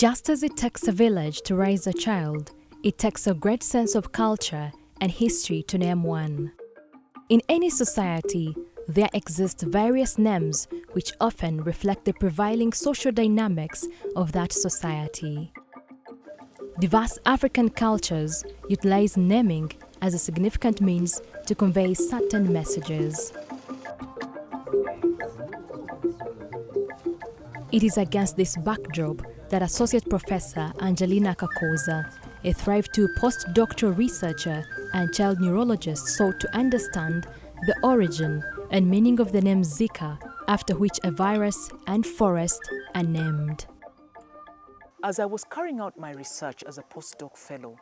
Just as it takes a village to raise a child, it takes a great sense of culture and history to name one. In any society, there exist various names which often reflect the prevailing social dynamics of that society. Diverse African cultures utilize naming as a significant means to convey certain messages. It is against this backdrop that Associate Professor Angellina Kakooza, a Thrive 2 post-doctoral researcher and child neurologist, sought to understand the origin and meaning of the name Zika, after which a virus and forest are named. As I was carrying out my research as a postdoc fellow,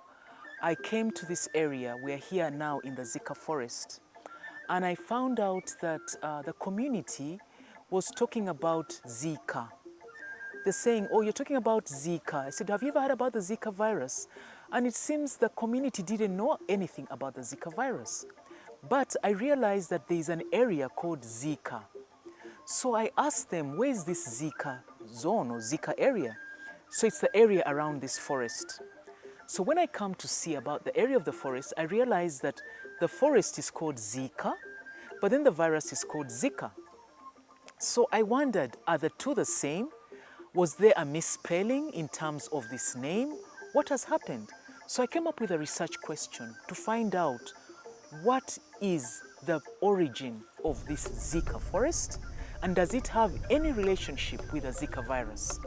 I came to this area. We're here now in the Zika Forest, and I found out that the community was talking about Zika. They're saying, oh, you're talking about Zika. I said, have you ever heard about the Zika virus? And it seems the community didn't know anything about the Zika virus. But I realized that there is an area called Zika. So I asked them, where is this Zika zone or Zika area? So it's the area around this forest. So when I come to see about the area of the forest, I realized that the forest is called Zika, but then the virus is called Zika. So I wondered, are the two the same? Was there a misspelling in terms of this name? What has happened? So I came up with a research question to find out what is the origin of this Zika forest, and does it have any relationship with the Zika virus?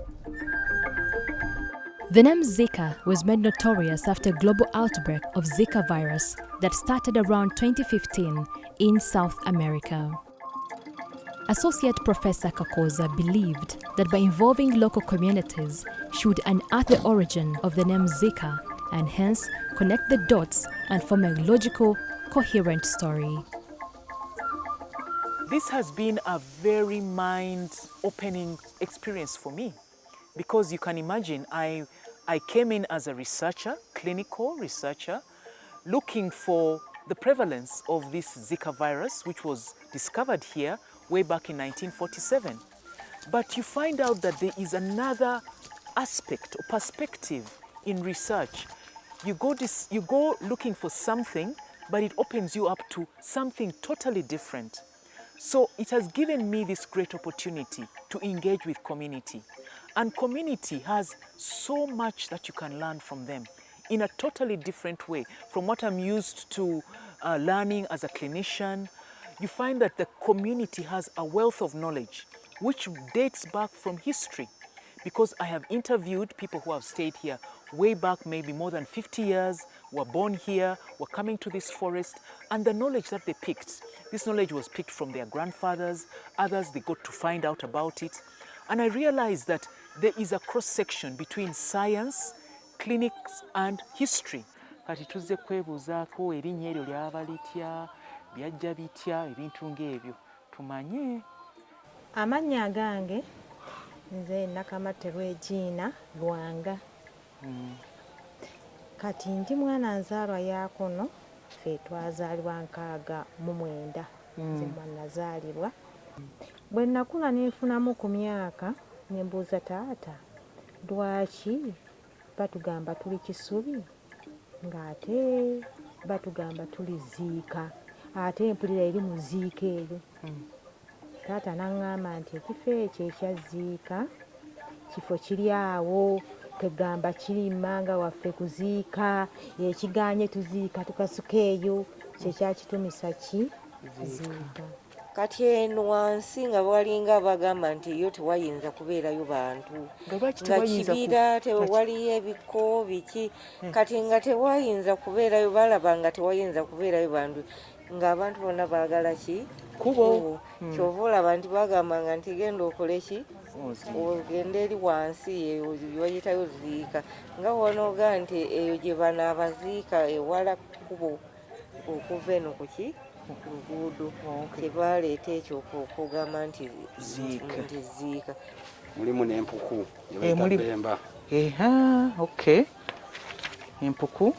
The name Zika was made notorious after a global outbreak of Zika virus that started around 2015 in South America. Associate Professor Kakooza believed that by involving local communities, she would unearth the origin of the name Zika and hence connect the dots and form a logical, coherent story. This has been a very mind-opening experience for me, because you can imagine I came in as a researcher, clinical researcher, looking for the prevalence of this Zika virus, which was discovered here way back in 1947. But you find out that there is another aspect or perspective in research. You go looking for something, but it opens you up to something totally different. So it has given me this great opportunity to engage with community. And community has so much that you can learn from them in a totally different way from what I'm used to learning as a clinician. You find that the community has a wealth of knowledge which dates back from history, because I have interviewed people who have stayed here way back, maybe more than 50 years, were born here, were coming to this forest, and the knowledge that they picked, this knowledge was picked from their grandfathers, others they got to find out about it. And I realized that there is a cross-section between science, clinics, and history. Kati tuzze kwebuuzaako erinnya eryo lyaba litya, byajja bitya, ebintu ng'ebyo tumanye. Amannya agange nze Nakamatte Regina Lwanga. Kati ndi mwana nzaalwa yakuno, ffe twazaalibwa 69 nze mwannazaalibwa. Bwe nakula neefunamu ku myaka ne mbuuza taata, lwaki batugamba tuli Kisubi ng'ate batugamba tuli Ziika, ate empulira eri mu Ziika eyo. Taata n'aŋŋamba nti ekifo ekyo ekya Ziika kifo kiri awo, tegamba kiri mmanga waffe kuziika, ekiganye tuziika tukasuka eyo, kyekyakitumisa ki Ziika. Kati eno wansi nga walinga bagamba nti yo tewayinza kubeerayo bantu, nga kibira tewaliyo ebiko biki, kati nga tewayinza kubeerayo, balaba nga tewayinza kubeerayo bantu, ng'abantu bonna baagala ki kubo. Kyova olaba nti bagambanga nti genda okole ki, ogenda eri wansi bayitayo Ziika, nga wonooga nti eyo gye banaaba Ziika ewala kubo okuva eno ku ki luguudo, kyebaleeta ekyo okugamba nti Ziika. Mulimu n'empuku gye bayita Bemba. Okay. Empuku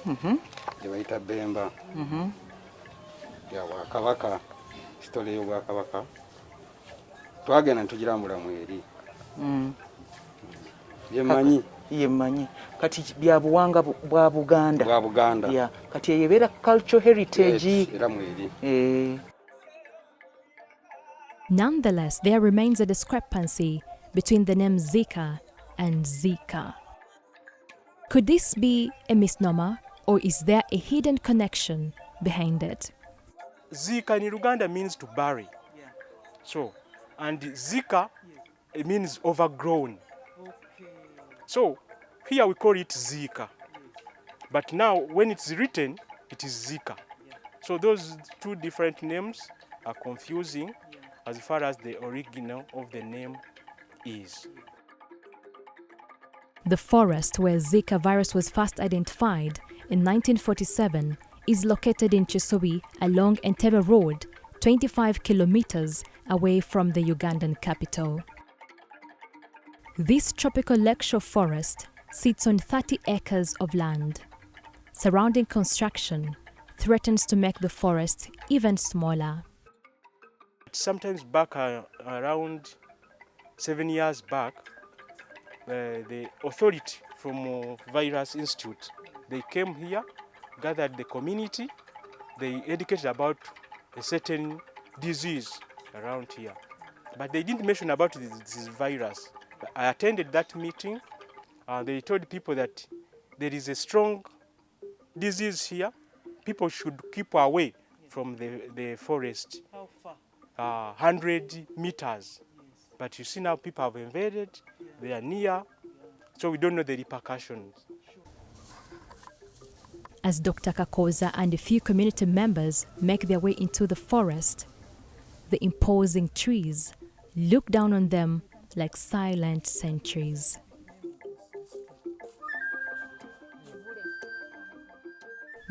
gye bayita Bemba ya Bwakabaka, sitole y'Obwakabaka. Twagenda ne tugirambula mu eri. Bye mmanyi. ye mmanyi kati bya buwanga bwa Buganda yeah. kati eyebeera cultural heritage. Yes, era mweri. Nonetheless, there remains a discrepancy between the name Zika and Zika. Could this be a misnomer, or is there a hidden connection behind it? Zika in Uganda means to bury. So, and Zika, it means overgrown. So, here we call it Zika. But now, when it's written, it is Zika. So those two different names are confusing as far as the original of the name is. The forest where Zika virus was first identified in 1947 is located in Chisobi along Entebbe Road, 25 kilometers away from the Ugandan capital. This tropical lakeshore forest sits on 30 acres of land. Surrounding construction threatens to make the forest even smaller. Sometimes back around 7 years back, the authority from Virus Institute, they came here, gathered the community, they educated about a certain disease around here. But they didn't mention about this virus. I attended that meeting. They told people that there is a strong disease here. People should keep away from the forest. How far? 100 meters. But you see now people have invaded, they are near, so we don't know the repercussions. As Dr. Kakooza and a few community members make their way into the forest, the imposing trees look down on them like silent sentries.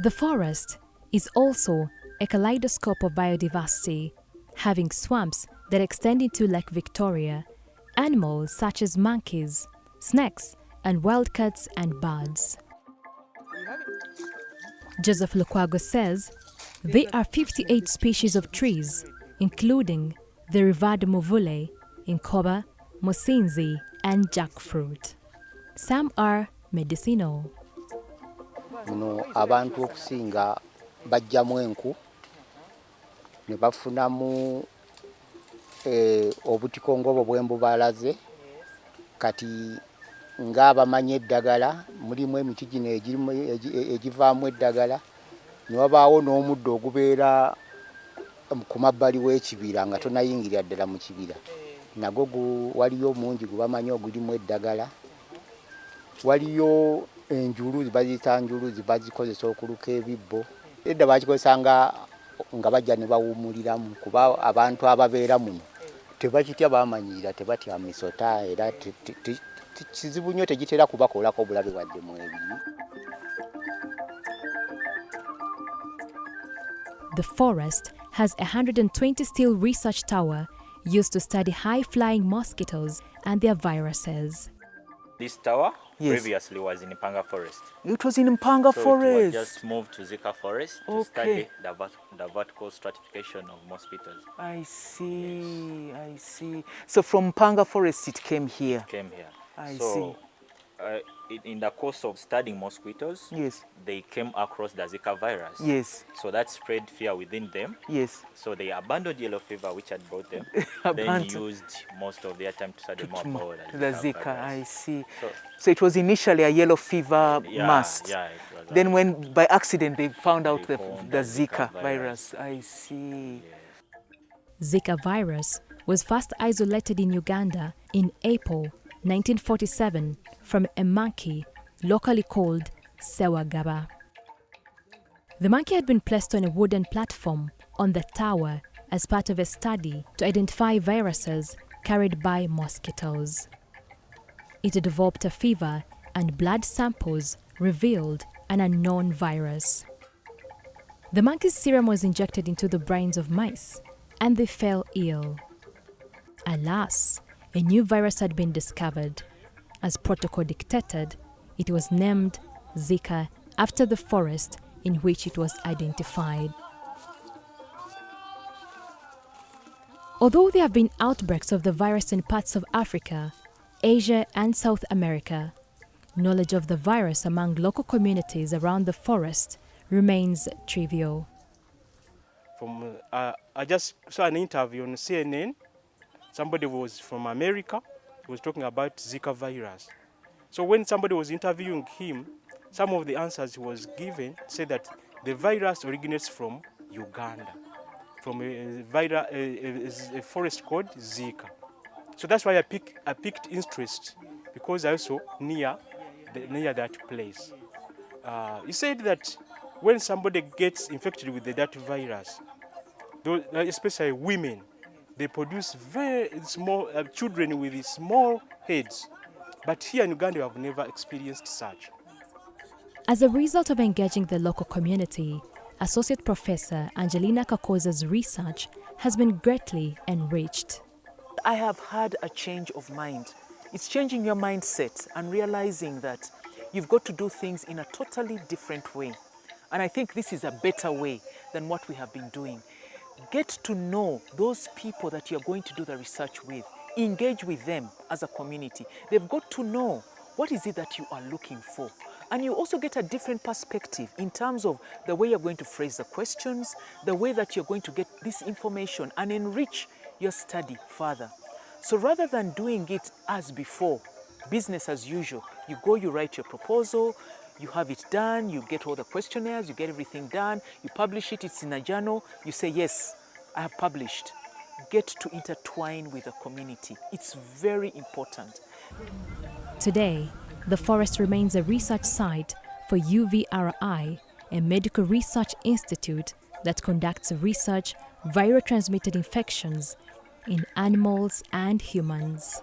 The forest is also a kaleidoscope of biodiversity, having swamps that extend into Lake Victoria, animals such as monkeys, snakes, and wildcats and birds. Joseph Lukwago says there are 58 species of trees, including the revered muvule, inkoba, musinzi, and jackfruit. Some are medicinal. Muno abantu okusinga bajjamu enku ne bafunamu obutikongo obwo bwembu balaze kati ng'abamanyi eddagala mulimu emiti gino egivaamu eddagala ne wabaawo n'omuddo ogubeera ku mabbali w'ekibira nga tonayingirira ddala mu kibira nagwo waliyo omungi gubamanyi ogulimu eddagala waliyo enjulu baziyita njulu bazikozesa okuluka ebibbo edda bakikozesanga nga bajja ne bawumuliramu kuba abantu ababeera muno tebakitya bamanyira tebatya misota era kizibu nnyo tegitera kubakolako obulabe wadde mu ebibi. The forest has a 120 steel research tower used to study high-flying mosquitoes and their viruses. This tower Yes. previously was in Mpanga Forest. It was in Mpanga So Forest. it was just moved to Zika Forest to study the vertical stratification of mosquitoes. I see, yes. I see. So from Mpanga Forest it came here. Came here. I so, see. In the course of studying mosquitoes, Yes. they came across the Zika virus. Yes. So that spread fear within them. Yes. So they abandoned yellow fever, which had brought them. Then Abandoned. used most of their time to study more about The Zika, virus. I see. So, So it was initially a yellow fever must. Yeah, it was Then when by accident they found out They the found the the Zika Zika virus. I see. Zika virus was first isolated in Uganda in April 1947 from a monkey locally called Sewagaba. The monkey had been placed on a wooden platform on the tower as part of a study to identify viruses carried by mosquitoes. It developed a fever and blood samples revealed an unknown virus. The monkey's serum was injected into the brains of mice and they fell ill. Alas, a new virus had been discovered. As protocol dictated, it was named Zika after the forest in which it was identified. Although there have been outbreaks of the virus in parts of Africa, Asia and South America, Knowledge of the virus among local communities around the forest remains trivial. I just saw an interview on CNN. Somebody was from America, he was talking about Zika virus. So when somebody was interviewing him, some of the answers he was given said that the virus originates from Uganda, from a forest called Zika. So that's why I picked interest, because I also near that place. He said that when somebody gets infected with that virus, especially women, they produce very small children with small heads. But here in Uganda, we have never experienced such. As a result of engaging the local community, Associate Professor Angellina Kakooza's research has been greatly enriched. I have had a change of mind. It's changing your mindset and realizing that you've got to do things in a totally different way. And I think this is a better way than what we have been doing. Get to know those people that you're going to do the research with. Engage with them as a community. They've got to know what is it that you are looking for. And you also get a different perspective in terms of the way you're going to phrase the questions, the way that you're going to get this information and enrich your study further. So rather than doing it as before, business as usual, you go, you write your proposal, you have it done, you get all the questionnaires, you get everything done, you publish it, it's in a journal, you say, yes, I have published. Get to intertwine with the community. It's very important. Today, the forest remains a research site for UVRI, a medical research institute that conducts research viral transmitted infections in animals and humans.